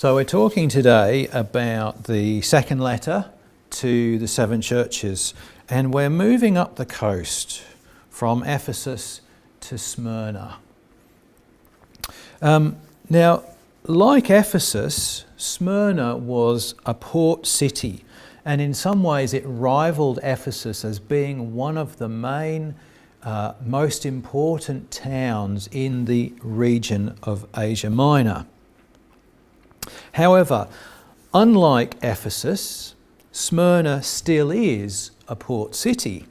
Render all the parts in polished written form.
So we're talking today about the second letter to the seven churches, and we're moving up the coast from Ephesus to Smyrna. Now, like Ephesus, Smyrna was a port city, and in some ways it rivaled Ephesus as being one of the main, most important towns in the region of Asia Minor. However, unlike Ephesus, Smyrna still is a port city,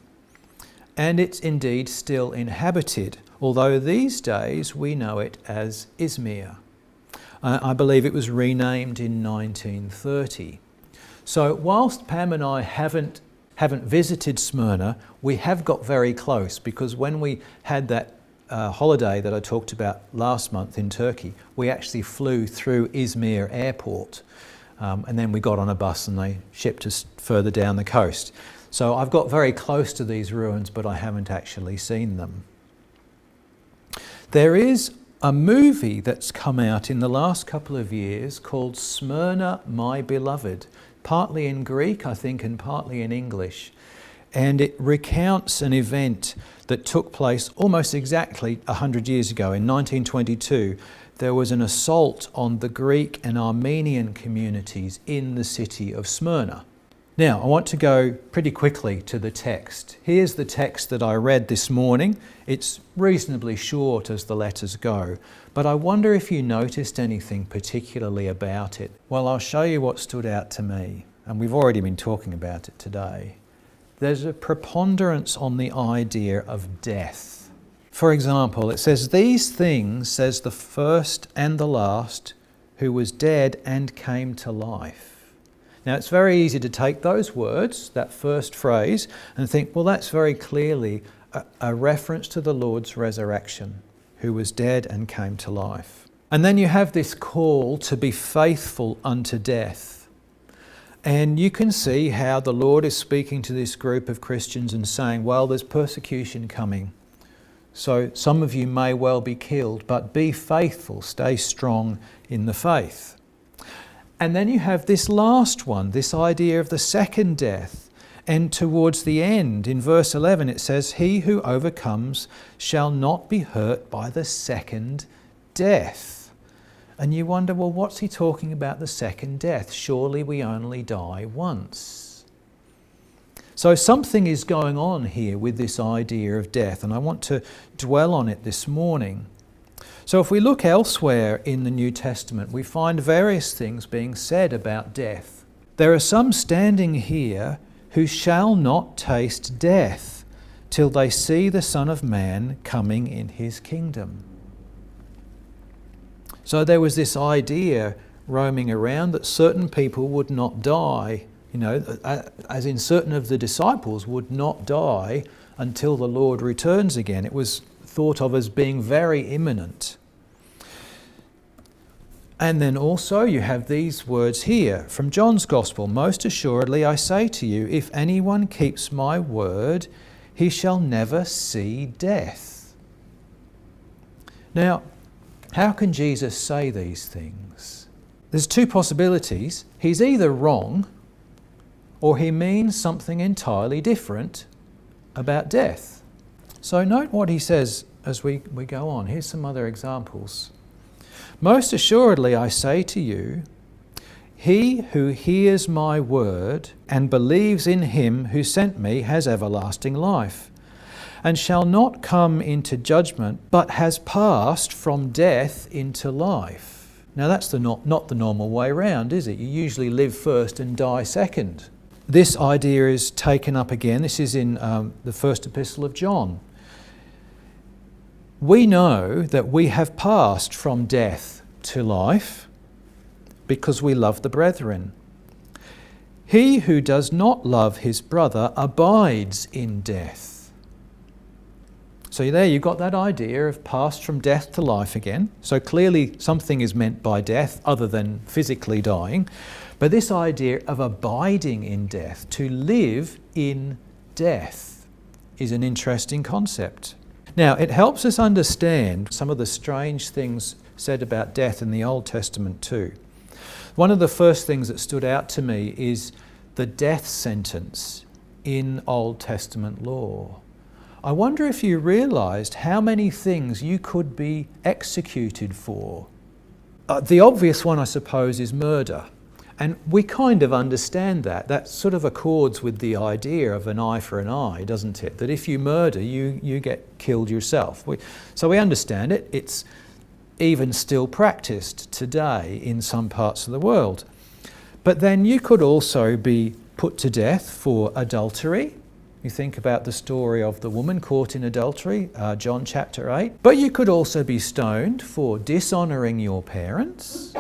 and it's indeed still inhabited, although these days we know it as Izmir. I believe it was renamed in 1930. So whilst Pam and I haven't visited Smyrna, we have got very close, because when we had that holiday that I talked about last month in Turkey, we actually flew through Izmir airport, and then we got on a bus and they shipped us further down the coast. So I've got very close to these ruins, but I haven't actually seen them. There is a movie that's come out in the last couple of years called Smyrna, My Beloved, partly in Greek, I think, and partly in English. And it recounts an event that took place almost exactly 100 years ago. In 1922, there was an assault on the Greek and Armenian communities in the city of Smyrna. Now, I want to go pretty quickly to the text. Here's the text that I read this morning. It's reasonably short as the letters go, but I wonder if you noticed anything particularly about it. Well, I'll show you what stood out to me, and we've already been talking about it today. There's a preponderance on the idea of death. For example, it says, "These things says the first and the last, who was dead and came to life." Now, it's very easy to take those words, that first phrase, and think, well, that's very clearly a reference to the Lord's resurrection, who was dead and came to life. And then you have this call to be faithful unto death. And you can see how the Lord is speaking to this group of Christians and saying, well, there's persecution coming. So some of you may well be killed, but be faithful, stay strong in the faith. And then you have this last one, this idea of the second death. And towards the end, in verse 11, it says, "He who overcomes shall not be hurt by the second death." And you wonder, well, what's he talking about, the second death? Surely we only die once. So something is going on here with this idea of death, and I want to dwell on it this morning. So if we look elsewhere in the New Testament, we find various things being said about death. There are some standing here who shall not taste death till they see the Son of Man coming in his kingdom. So there was this idea roaming around that certain people would not die, as in certain of the disciples would not die until the Lord returns again. It was thought of as being very imminent. And then also you have these words here from John's Gospel, "Most assuredly I say to you, if anyone keeps my word, he shall never see death." Now, how can Jesus say these things? There's two possibilities. He's either wrong, or he means something entirely different about death. So note what he says as we go on. Here's some other examples. "Most assuredly I say to you, he who hears my word and believes in him who sent me has everlasting life, and shall not come into judgment, but has passed from death into life." Now that's not the normal way round, is it? You usually live first and die second. This idea is taken up again. This is in the first epistle of John. "We know that we have passed from death to life because we love the brethren. He who does not love his brother abides in death." So there you've got that idea of passed from death to life again. So clearly something is meant by death other than physically dying. But this idea of abiding in death, to live in death, is an interesting concept. Now, it helps us understand some of the strange things said about death in the Old Testament too. One of the first things that stood out to me is the death sentence in Old Testament law. I wonder if you realised how many things you could be executed for. The obvious one, I suppose, is murder. And we kind of understand that. That sort of accords with the idea of an eye for an eye, doesn't it? That if you murder, you get killed yourself. So we understand it. It's even still practiced today in some parts of the world. But then you could also be put to death for adultery. You think about the story of the woman caught in adultery, John chapter 8. But you could also be stoned for dishonouring your parents.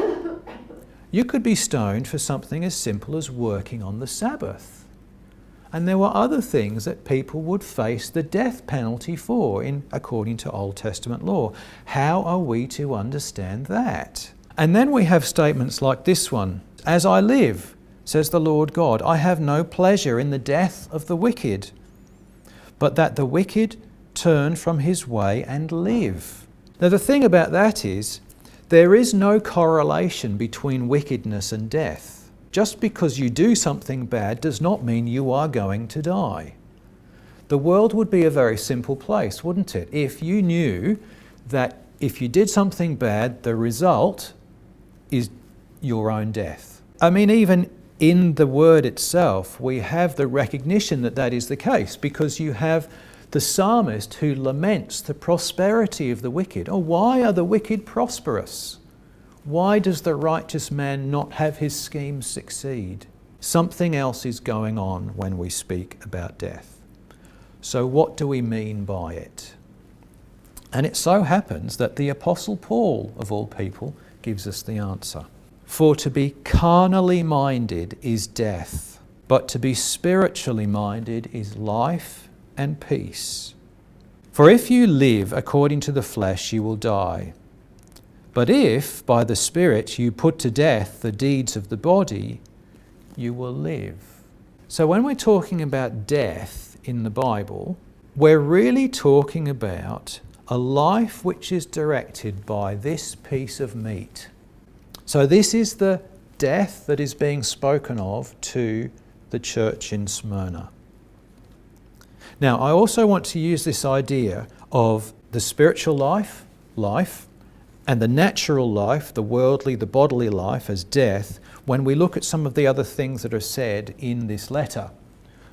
You could be stoned for something as simple as working on the Sabbath. And there were other things that people would face the death penalty for according to Old Testament law. How are we to understand that? And then we have statements like this one. As I live, says the Lord God, I have no pleasure in the death of the wicked, but that the wicked turn from his way and live. Now the thing about that is, there is no correlation between wickedness and death. Just because you do something bad does not mean you are going to die. The world would be a very simple place, wouldn't it? If you knew that if you did something bad, the result is your own death. I mean, even in the word itself, we have the recognition that that is the case, because you have the psalmist who laments the prosperity of the wicked. Oh, why are the wicked prosperous? Why does the righteous man not have his schemes succeed? Something else is going on when we speak about death. So what do we mean by it? And it so happens that the Apostle Paul, of all people, gives us the answer. For to be carnally minded is death, but to be spiritually minded is life and peace. For if you live according to the flesh, you will die. But if by the Spirit you put to death the deeds of the body, you will live. So when we're talking about death in the Bible, we're really talking about a life which is directed by this piece of meat. So this is the death that is being spoken of to the church in Smyrna. Now, I also want to use this idea of the spiritual life, and the natural life, the worldly, the bodily life as death, when we look at some of the other things that are said in this letter.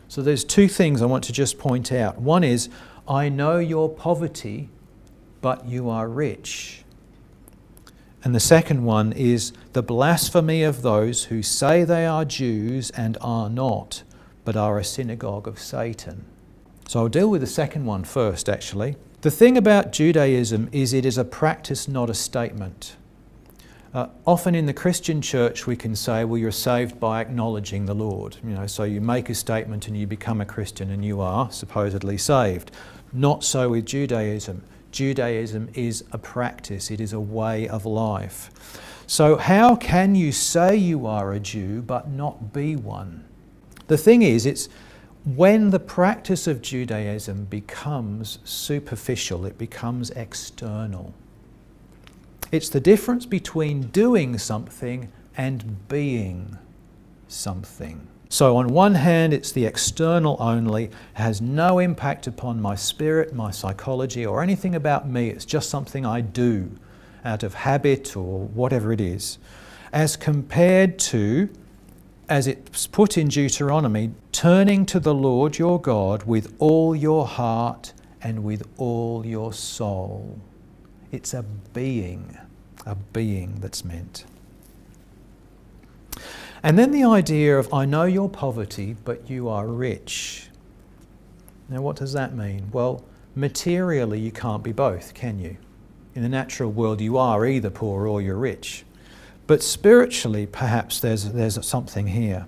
So there's two things I want to just point out. One is, I know your poverty, but you are rich. And the second one is the blasphemy of those who say they are Jews and are not, but are a synagogue of Satan. So I'll deal with the second one first, actually. The thing about Judaism is it is a practice, not a statement. Often in the Christian church we can say, well, you're saved by acknowledging the Lord. So you make a statement and you become a Christian and you are supposedly saved. Not so with Judaism. Judaism is a practice, it is a way of life. So how can you say you are a Jew but not be one? The thing is, it's when the practice of Judaism becomes superficial, it becomes external. It's the difference between doing something and being something. So on one hand, it's the external only, it has no impact upon my spirit, my psychology, or anything about me. It's just something I do out of habit or whatever it is. As compared to, as it's put in Deuteronomy, turning to the Lord your God with all your heart and with all your soul. It's a being that's meant. And then the idea of, I know your poverty, but you are rich. Now what does that mean? Well, materially you can't be both, can you? In the natural world you are either poor or you're rich. But spiritually perhaps there's something here.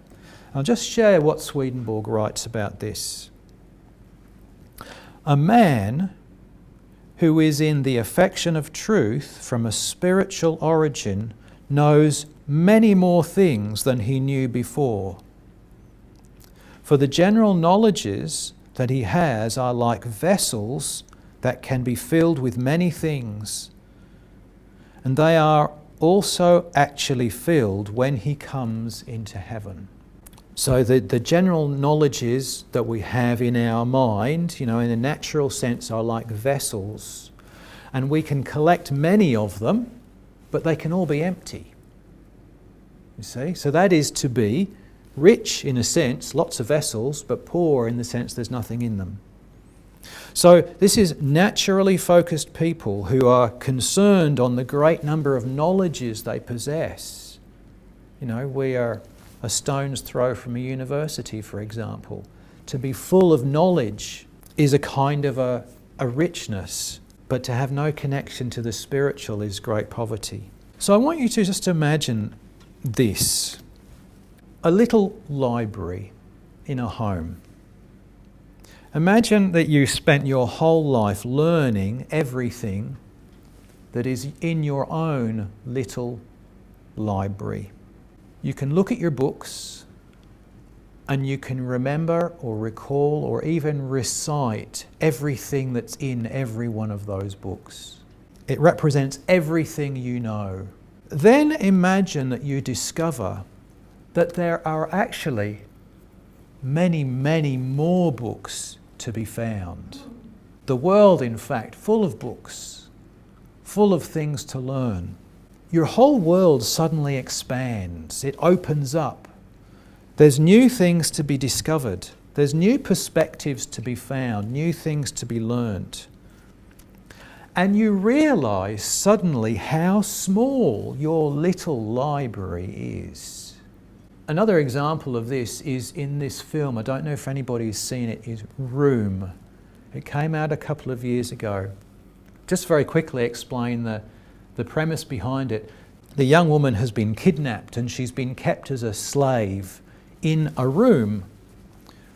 I'll just share what Swedenborg writes about this. A man who is in the affection of truth from a spiritual origin knows many more things than he knew before. For the general knowledges that he has are like vessels that can be filled with many things, and they are also actually filled when he comes into heaven. So the general knowledges that we have in our mind, in a natural sense, are like vessels. And we can collect many of them, but they can all be empty. You see? So that is to be rich in a sense, lots of vessels, but poor in the sense there's nothing in them. So this is naturally focused people who are concerned on the great number of knowledges they possess. We are a stone's throw from a university, for example. To be full of knowledge is a kind of a richness, but to have no connection to the spiritual is great poverty. So I want you to just imagine this. A little library in a home. Imagine that you spent your whole life learning everything that is in your own little library. You can look at your books and you can remember or recall or even recite everything that's in every one of those books. It represents everything you know. Then imagine that you discover that there are actually many, many more books to be found. The world, in fact, full of books, full of things to learn. Your whole world suddenly expands. It opens up. There's new things to be discovered. There's new perspectives to be found, new things to be learnt. And you realise suddenly how small your little library is. Another example of this is in this film. I don't know if anybody's seen it, is Room. It came out a couple of years ago. Just very quickly explain the premise behind it. The young woman has been kidnapped and she's been kept as a slave in a room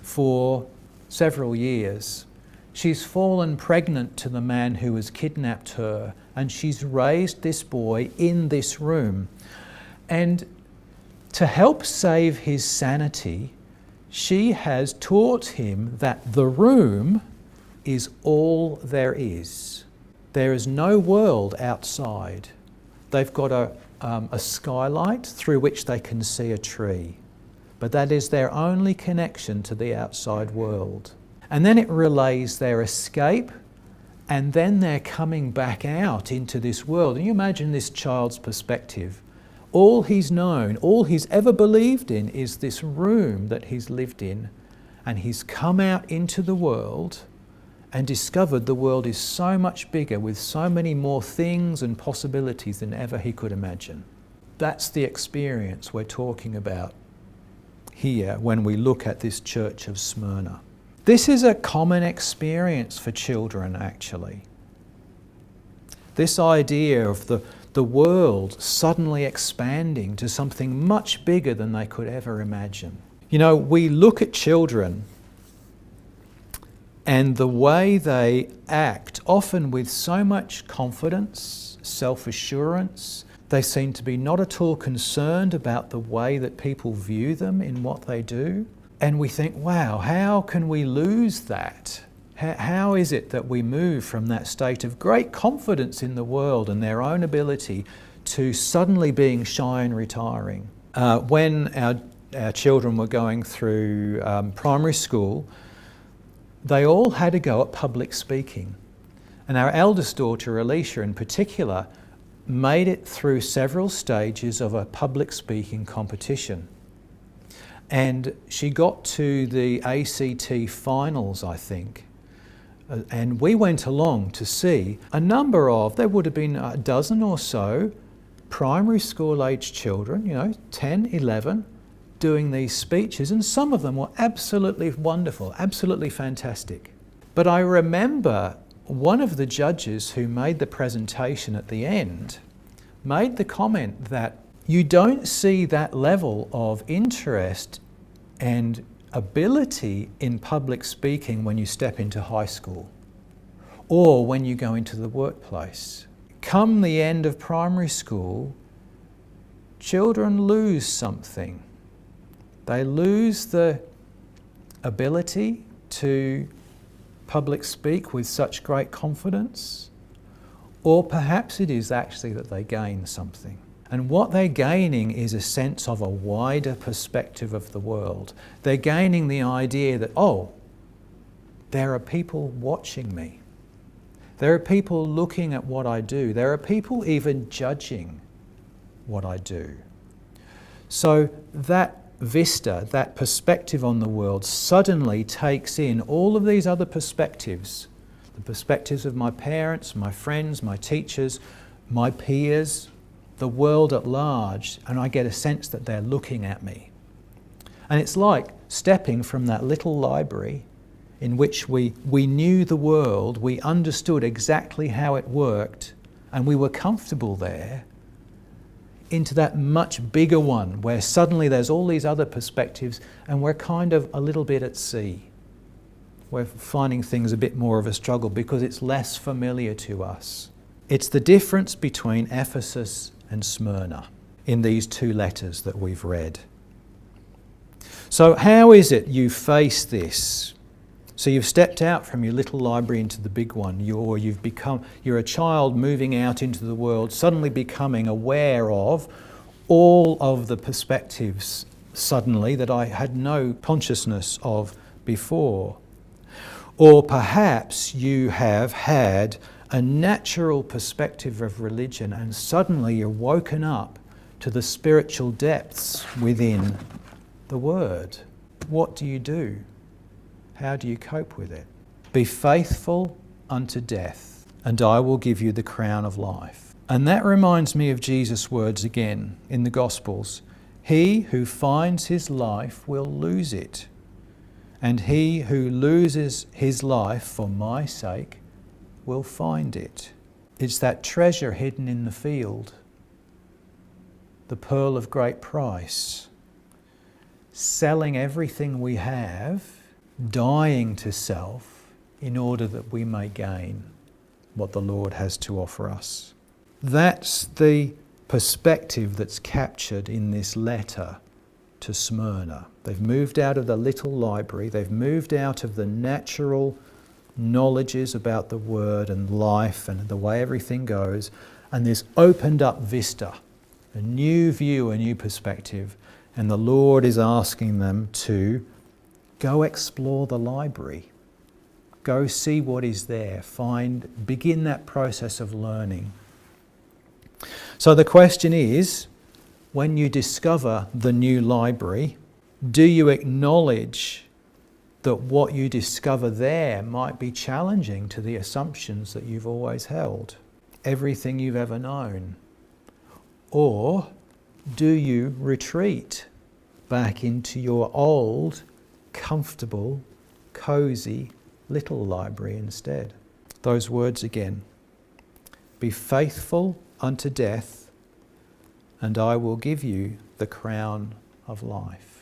for several years. She's fallen pregnant to the man who has kidnapped her, and she's raised this boy in this room. And to help save his sanity, she has taught him that the room is all there is. There is no world outside. They've got a skylight through which they can see a tree, but that is their only connection to the outside world. And then it relays their escape, and then they're coming back out into this world. And you imagine this child's perspective. All he's known, all he's ever believed in is this room that he's lived in, and he's come out into the world and discovered the world is so much bigger with so many more things and possibilities than ever he could imagine. That's the experience we're talking about here when we look at this church of Smyrna. This is a common experience for children, actually. This idea of the world suddenly expanding to something much bigger than they could ever imagine. We look at children and the way they act, often with so much confidence, self-assurance. They seem to be not at all concerned about the way that people view them in what they do. And we think, wow, how can we lose that? How is it that we move from that state of great confidence in the world and their own ability to suddenly being shy and retiring? When our children were going through primary school, they all had a go at public speaking. And our eldest daughter, Alicia in particular, made it through several stages of a public speaking competition. And she got to the ACT finals, I think. And we went along to see a number of, there would have been a dozen or so primary school age children, 10, 11, doing these speeches, and some of them were absolutely wonderful, absolutely fantastic. But I remember one of the judges who made the presentation at the end made the comment that you don't see that level of interest and ability in public speaking when you step into high school or when you go into the workplace. Come the end of primary school, children lose something. They lose the ability to public speak with such great confidence, or perhaps it is actually that they gain something. And what they're gaining is a sense of a wider perspective of the world. They're gaining the idea that, oh, there are people watching me. There are people looking at what I do. There are people even judging what I do. So that vista, that perspective on the world, suddenly takes in all of these other perspectives. The perspectives of my parents, my friends, my teachers, my peers, the world at large, and I get a sense that they're looking at me. And it's like stepping from that little library in which we knew the world, we understood exactly how it worked, and we were comfortable there, into that much bigger one where suddenly there's all these other perspectives and we're kind of a little bit at sea. We're finding things a bit more of a struggle because it's less familiar to us. It's the difference between Ephesus and Smyrna in these two letters that we've read. So how is it you face this? So you've stepped out from your little library into the big one. You're a child moving out into the world, suddenly becoming aware of all of the perspectives suddenly that I had no consciousness of before. Or perhaps you have had a natural perspective of religion and suddenly you're woken up to the spiritual depths within the Word. What do you do? How do you cope with it? Be faithful unto death, and I will give you the crown of life. And that reminds me of Jesus' words again in the Gospels. He who finds his life will lose it, and he who loses his life for my sake will find it. It's that treasure hidden in the field, the pearl of great price, selling everything we have, dying to self in order that we may gain what the Lord has to offer us. That's the perspective that's captured in this letter to Smyrna. They've moved out of the little library, they've moved out of the natural knowledges about the Word and life and the way everything goes, and this opened up vista, a new view, a new perspective, and the Lord is asking them to go explore the library. Go see what is there. Begin that process of learning. So the question is, when you discover the new library, do you acknowledge that what you discover there might be challenging to the assumptions that you've always held, everything you've ever known? Or do you retreat back into your old, comfortable, cosy little library instead? Those words again. Be faithful unto death, and I will give you the crown of life.